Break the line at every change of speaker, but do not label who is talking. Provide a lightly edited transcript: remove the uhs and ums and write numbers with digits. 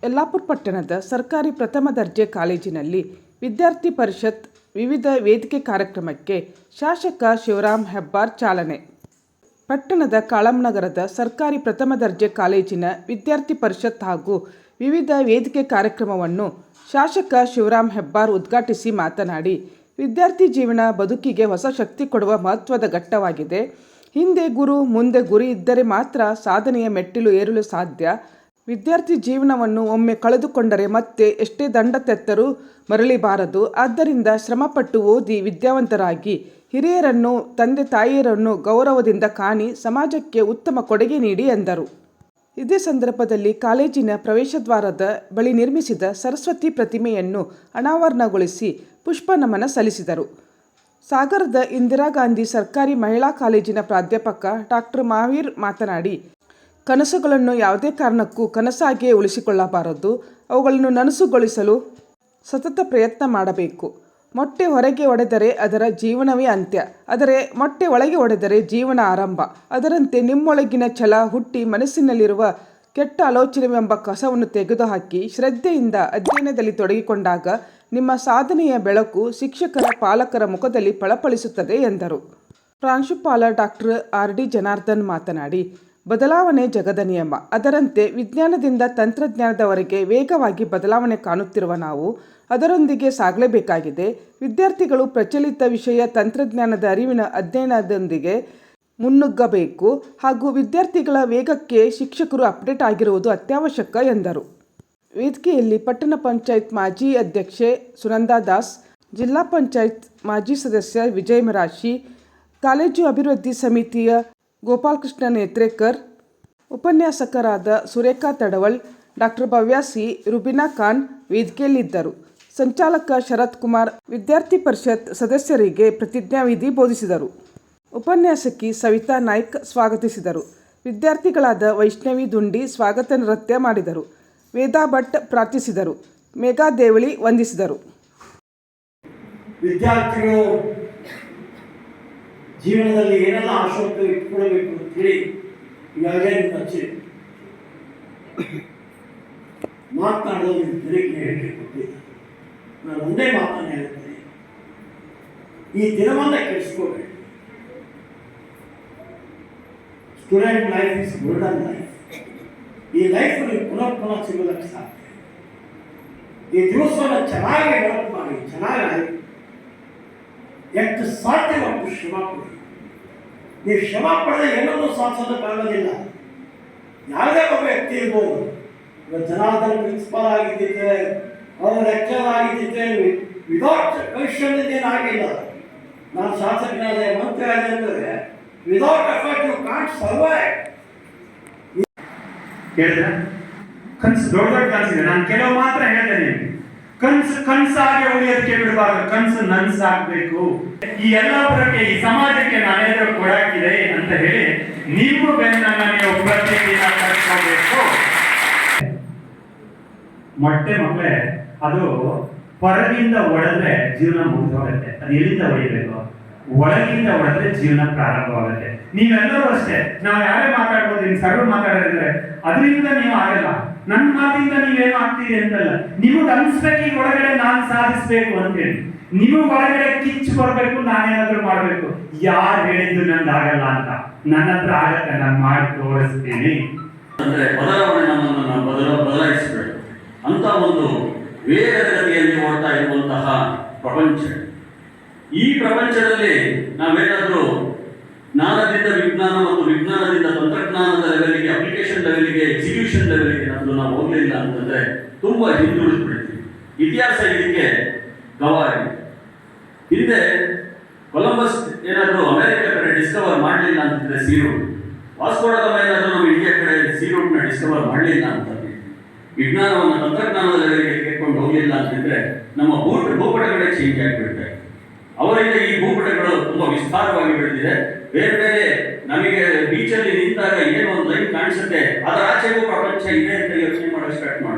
ಯಲ್ಲಾಪುರ ಪಟ್ಟಣದ ಸರ್ಕಾರಿ ಪ್ರಥಮ ದರ್ಜೆ ಕಾಲೇಜಿನಲ್ಲಿ ವಿದ್ಯಾರ್ಥಿ ಪರಿಷತ್ ವಿವಿಧ ವೇದಿಕೆ ಕಾರ್ಯಕ್ರಮಕ್ಕೆ ಶಾಸಕ ಶಿವರಾಮ್ ಹೆಬ್ಬಾರ್ ಚಾಲನೆ. ಪಟ್ಟಣದ ಕಾಳಮ್ಮನಗರದ ಸರ್ಕಾರಿ ಪ್ರಥಮ ದರ್ಜೆ ಕಾಲೇಜಿನ ವಿದ್ಯಾರ್ಥಿ ಪರಿಷತ್ ಹಾಗೂ ವಿವಿಧ ವೇದಿಕೆ ಕಾರ್ಯಕ್ರಮವನ್ನು ಶಾಸಕ ಶಿವರಾಮ್ ಹೆಬ್ಬಾರ್ ಉದ್ಘಾಟಿಸಿ ಮಾತನಾಡಿ, ವಿದ್ಯಾರ್ಥಿ ಜೀವನ ಬದುಕಿಗೆ ಹೊಸ ಶಕ್ತಿ ಕೊಡುವ ಮಹತ್ವದ ಘಟ್ಟವಾಗಿದೆ. ಹಿಂದೆ ಗುರು ಮುಂದೆ ಗುರಿ ಇದ್ದರೆ ಮಾತ್ರ ಸಾಧನೆಯ ಮೆಟ್ಟಿಲು ಏರಲು ಸಾಧ್ಯ. ವಿದ್ಯಾರ್ಥಿ ಜೀವನವನ್ನು ಒಮ್ಮೆ ಕಳೆದುಕೊಂಡರೆ ಮತ್ತೆ ಎಷ್ಟೇ ದಂಡ ತೆತ್ತರೂ ಮರಳಿಬಾರದು. ಆದ್ದರಿಂದ ಶ್ರಮಪಟ್ಟು ಓದಿ ವಿದ್ಯಾವಂತರಾಗಿ ಹಿರಿಯರನ್ನು ತಂದೆ ತಾಯಿಯರನ್ನು ಗೌರವದಿಂದ ಕಾಣಿ, ಸಮಾಜಕ್ಕೆ ಉತ್ತಮ ಕೊಡುಗೆ ನೀಡಿ ಎಂದರು. ಇದೇ ಸಂದರ್ಭದಲ್ಲಿ ಕಾಲೇಜಿನ ಪ್ರವೇಶದ್ವಾರದ ಬಳಿ ನಿರ್ಮಿಸಿದ ಸರಸ್ವತಿ ಪ್ರತಿಮೆಯನ್ನು ಅನಾವರಣಗೊಳಿಸಿ ಪುಷ್ಪ ನಮನ ಸಲ್ಲಿಸಿದರು. ಸಾಗರದ ಇಂದಿರಾ ಗಾಂಧಿ ಸರ್ಕಾರಿ ಮಹಿಳಾ ಕಾಲೇಜಿನ ಪ್ರಾಧ್ಯಾಪಕ ಡಾಕ್ಟರ್ ಮಾವೀರ್ ಮಾತನಾಡಿ, ಕನಸುಗಳನ್ನು ಯಾವುದೇ ಕಾರಣಕ್ಕೂ ಕನಸಾಗಿಯೇ ಉಳಿಸಿಕೊಳ್ಳಬಾರದು. ಅವುಗಳನ್ನು ನನಸುಗೊಳಿಸಲು ಸತತ ಪ್ರಯತ್ನ ಮಾಡಬೇಕು. ಮೊಟ್ಟೆ ಹೊರಗೆ ಒಡೆದರೆ ಅದರ ಜೀವನವೇ ಅಂತ್ಯ, ಆದರೆ ಮೊಟ್ಟೆ ಒಳಗೆ ಒಡೆದರೆ ಜೀವನ ಆರಂಭ. ಅದರಂತೆ ನಿಮ್ಮೊಳಗಿನ ಛಲ ಹುಟ್ಟಿ ಮನಸ್ಸಿನಲ್ಲಿರುವ ಕೆಟ್ಟ ಆಲೋಚನೆವೆಂಬ ಕಸವನ್ನು ತೆಗೆದುಹಾಕಿ ಶ್ರದ್ಧೆಯಿಂದ ಅಧ್ಯಯನದಲ್ಲಿ ತೊಡಗಿಕೊಂಡಾಗ ನಿಮ್ಮ ಸಾಧನೆಯ ಬೆಳಕು ಶಿಕ್ಷಕರ ಪಾಲಕರ ಮುಖದಲ್ಲಿ ಫಳಫಳಿಸುತ್ತದೆ ಎಂದರು. ಪ್ರಾಂಶುಪಾಲ ಡಾಕ್ಟರ್ ಆರ್.ಡಿ. ಜನಾರ್ದನ್ ಮಾತನಾಡಿ, ಬದಲಾವಣೆ ಜಗದ ನಿಯಮ. ಅದರಂತೆ ವಿಜ್ಞಾನದಿಂದ ತಂತ್ರಜ್ಞಾನದವರೆಗೆ ವೇಗವಾಗಿ ಬದಲಾವಣೆ ಕಾಣುತ್ತಿರುವ ನಾವು ಅದರೊಂದಿಗೆ ಸಾಗಲೇಬೇಕಾಗಿದೆ. ವಿದ್ಯಾರ್ಥಿಗಳು ಪ್ರಚಲಿತ ವಿಷಯ ತಂತ್ರಜ್ಞಾನದ ಅರಿವಿನ ಅಧ್ಯಯನದೊಂದಿಗೆ ಮುನ್ನುಗ್ಗಬೇಕು ಹಾಗೂ ವಿದ್ಯಾರ್ಥಿಗಳ ವೇಗಕ್ಕೆ ಶಿಕ್ಷಕರು ಅಪ್ಡೇಟ್ ಆಗಿರುವುದು ಅತ್ಯವಶ್ಯಕ ಎಂದರು. ವೇದಿಕೆಯಲ್ಲಿ ಪಟ್ಟಣ ಪಂಚಾಯತ್ ಮಾಜಿ ಅಧ್ಯಕ್ಷೆ ಸುನಂದಾ ದಾಸ್, ಜಿಲ್ಲಾ ಪಂಚಾಯತ್ ಮಾಜಿ ಸದಸ್ಯ ವಿಜಯ ಮರಾಶಿ, ಕಾಲೇಜು ಅಭಿವೃದ್ಧಿ ಸಮಿತಿಯ ಗೋಪಾಲಕೃಷ್ಣ ನೇತ್ರೇಕರ್, ಉಪನ್ಯಾಸಕರಾದ ಸುರೇಖಾ ತಡವಳ್, ಡಾಕ್ಟರ್ ಭವ್ಯ ಸಿ, ರುಬಿನಾ ಖಾನ್ ವೇದಿಕೆಯಲ್ಲಿದ್ದರು. ಸಂಚಾಲಕ ಶರತ್ ಕುಮಾರ್ ವಿದ್ಯಾರ್ಥಿ ಪರಿಷತ್ ಸದಸ್ಯರಿಗೆ ಪ್ರತಿಜ್ಞಾವಿಧಿ ಬೋಧಿಸಿದರು. ಉಪನ್ಯಾಸಕಿ ಸವಿತಾ ನಾಯ್ಕ್ ಸ್ವಾಗತಿಸಿದರು. ವಿದ್ಯಾರ್ಥಿಗಳಾದ ವೈಷ್ಣವಿ ದುಂಡಿ ಸ್ವಾಗತ ನೃತ್ಯ ಮಾಡಿದರು. ವೇದಾ ಭಟ್ ಪ್ರಾರ್ಥಿಸಿದರು. ಮೇಘಾ ದೇವಳಿ ವಂದಿಸಿದರು.
ವಿದ್ಯಾರ್ಥಿಗಳು ಜೀವನದಲ್ಲಿ ಏನೆಲ್ಲ ಆಶೋಕ್ತಿ ಇಟ್ಕೊಳ್ಬೇಕು ಅಂತ ಹೇಳಿ ಈಗಾಗಲೇ ಮಾತನಾಡೋದು ತೆರಿಗೆ ಹೇಳಿಕೆ ಕೊಟ್ಟಿದ್ದೆ. ನಾನು ಒಂದೇ ಮಾತನ್ನು ಹೇಳ್ತೇನೆ, ಈ ದಿನವನ್ನ ಕೆಡಿಸ್ಕೋಬೇಡಿ. Student life is golden life. ಈ ಲೈಫ್ ನೀವು ಪುನಃ ಸಿಗೋದಕ್ಕೆ ಸಾಧ್ಯ. ಈ ದಿವಸವನ್ನು ಚೆನ್ನಾಗಿ ಡೆವಲಪ್ ಮಾಡಿ, ಚೆನ್ನಾಗಿ ಎಷ್ಟು ಸಾಧ್ಯವಾಗ್ತದೆ ಶ್ರಮ ಪಡಿ. ನೀವು ಶ್ರಮ ಪಡೆದ ಏನನ್ನೂ ಸಾಧಿಸೋದಕ್ಕಾಗೋದಿಲ್ಲ. ಯಾವುದೇ ಒಬ್ಬ ವ್ಯಕ್ತಿ ಇರ್ಬೋದು. ಜನಾರ್ದನ್ ಪ್ರಿನ್ಸಿಪಾಲ್ ಆಗಿದ್ದಿದ್ದೆ, ಅವರು ಲೆಕ್ಚರ್ ಆಗಿದ್ದಿದ್ದೆ, ವಿದೌಟ್ ಕೌಶಲ್ಯದೇನಾಗಿಲ್ಲ. ನಾನು ಶಾಸಕನಾದೆ, ಮಂತ್ರಿ ಆದೆ ಅಂದರೆ without effort you can't survive.
ಹೇಳಿದ್ರೆ ಕನಸು ದೊಡ್ಡ ದೊಡ್ಡ ಕನಸಿದೆ. ನಾನು ಕೆಲವು ಮಾತ್ರ ಹೇಳ್ತೇನೆ. ಕನಸಾಗಿ ಉಳಿಯೋದಕ್ಕೆ ಬಿಡಬಾರ್ದು, ಕನಸು ನನ್ಸಾಗಬೇಕು. ಈ ಎಲ್ಲದಕ್ಕೆ ಈ ಸಮಾಜಕ್ಕೆ ನಾನೇನಾದ್ರೂ ಕೊಡಾಕಿದೆ ಅಂತ ಹೇಳಿ ನಿಮ್ಮ ಬೆನ್ನನ್ನ ನೀವು ಪ್ರತಿದಿನ ಕಟ್ಕೋಬೇಕು. ಮೊಟ್ಟೆ ಮಕ್ಕಳೇ, ಅದು ಹೊರಗಿಂದ ಒಡೆದ್ರೆ ಜೀವನ ಮುಗಿದೋಗುತ್ತೆ. ಅದು ಎಲ್ಲಿಂದ ಹೊಡಿಬೇಕು? ಒಳಗಿಂದ ಹೊಡೆದ್ರೆ ಜೀವನ ಪ್ರಾರಂಭವಾಗುತ್ತೆ. ನೀವೆಲ್ಲರೂ ಅಷ್ಟೇ. ನಾವು ಯಾರೇ ಮಾತಾಡ್ಬೋದು, ಇನ್ನು ಸರ್ವ ಮಾತಾಡಿದ್ರೆ ಅದರಿಂದ ನೀವು ಆಗಲ್ಲ. ನನ್ನ ಮಾತಿಂದ ನೀವೇನು ಆಗ್ತೀರಿ ಅಂತಲ್ಲ. ನಿಮಗೆ ಅನ್ಸ್ಬೇಕು ಈ ಒಳಗಡೆ ನಾನು ಸಾಧಿಸ್ಬೇಕು ಅಂತೇಳಿ. ನಿಮಗೆ ಒಳಗಡೆ ಕಿಚ್ಚು ಬರ್ಬೇಕು, ನಾನೇನಾದ್ರೂ ಮಾಡ್ಬೇಕು. ಯಾರು ಹೇಳಿದ್ದು ನಂದಾಗಲ್ಲ ಅಂತ? ನನ್ನ ಹತ್ರ ಆಗತ್ತೆ, ನಾನು ಮಾಡಿ ತೋರಿಸ್ತೀನಿ.
ಅಂದ್ರೆ ಬದಲಾವಣೆ ನಮ್ಮನ್ನು ನಾವು ಬದಲಾಯಿಸಬೇಕು ಅಂತ ಒಂದು ವೇಗಗತಿಯಲ್ಲಿ ಓಡ್ತಾ ಇರುವಂತಹ ಪ್ರಪಂಚ. ಈ ಪ್ರಪಂಚದಲ್ಲಿ ನಾವೇನಾದರೂ ಜ್ಞಾನದಿಂದ ವಿಜ್ಞಾನ ಮತ್ತು ವಿಜ್ಞಾನದಿಂದ ತಂತ್ರಜ್ಞಾನದ ಲೆವೆಲ್ಗೆ, ಅಪ್ಲಿಕೇಶನ್ ಲೆವೆಲ್ಗೆ, ಎಕ್ಸಿಕ್ಯೂಷನ್ ಲೆವೆಲ್ಗೆ ನಾವು ಹೋಗಲಿಲ್ಲ ಅಂತಂದ್ರೆ ತುಂಬಾ ಹಿಂದುಳಿದು ಬಿಡ್ತೀವಿ. ಇತಿಹಾಸ ಇದಕ್ಕೆ ಗವಾರಿ. ಹಿಂದೆ ಕೊಲಂಬಸ್ ಏನಾದರೂ ಅಮೆರಿಕ ಕಡೆ ಡಿಸ್ಕವರ್ ಮಾಡಲಿಲ್ಲ ಅಂತಂದ್ರೆ ಸೀ ರೂಟ್, ವಾಸ್ಕೋ ಡ ಗಾಮಾ ಏನಾದರೂ ನಮ್ಮ ಇಂಡಿಯಾ ಕಡೆ ಸೀ ರೂಟ್ನ ಡಿಸ್ಕವರ್ ಮಾಡಲಿಲ್ಲ ಅಂತಂದ್ರೆ, ವಿಜ್ಞಾನವನ್ನು ತಂತ್ರಜ್ಞಾನದ ಲೆವೆಲ್ಗೆ ಕೇಳ್ಕೊಂಡು ಹೋಗಲಿಲ್ಲ ಅಂತಂದ್ರೆ ನಮ್ಮ ಭೂಪಟಗಳೇ ಚೇಂಜ್ ಆಗಿಬಿಡುತ್ತೆ. ಅವರಿಂದ ಈ ಭೂಪಟಗಳು ತುಂಬಾ ವಿಸ್ತಾರವಾಗಿ ಬೆಳೆದಿದೆ. ಬೇರೆ ಬೇರೆ ನಮಗೆ ಬೀಚಲ್ಲಿ ನಿಂತಾಗ ಏನೋ ಒಂದು ಲೈನ್ ಕಾಣಿಸುತ್ತೆ, ಅದರ ಆಚೆಗೂ ಪ್ರಪಂಚ ಇದೆ ಅಂತ ಯೋಚನೆ ಮಾಡೋ ಸ್ಟಾರ್ಟ್ ಮಾಡಿ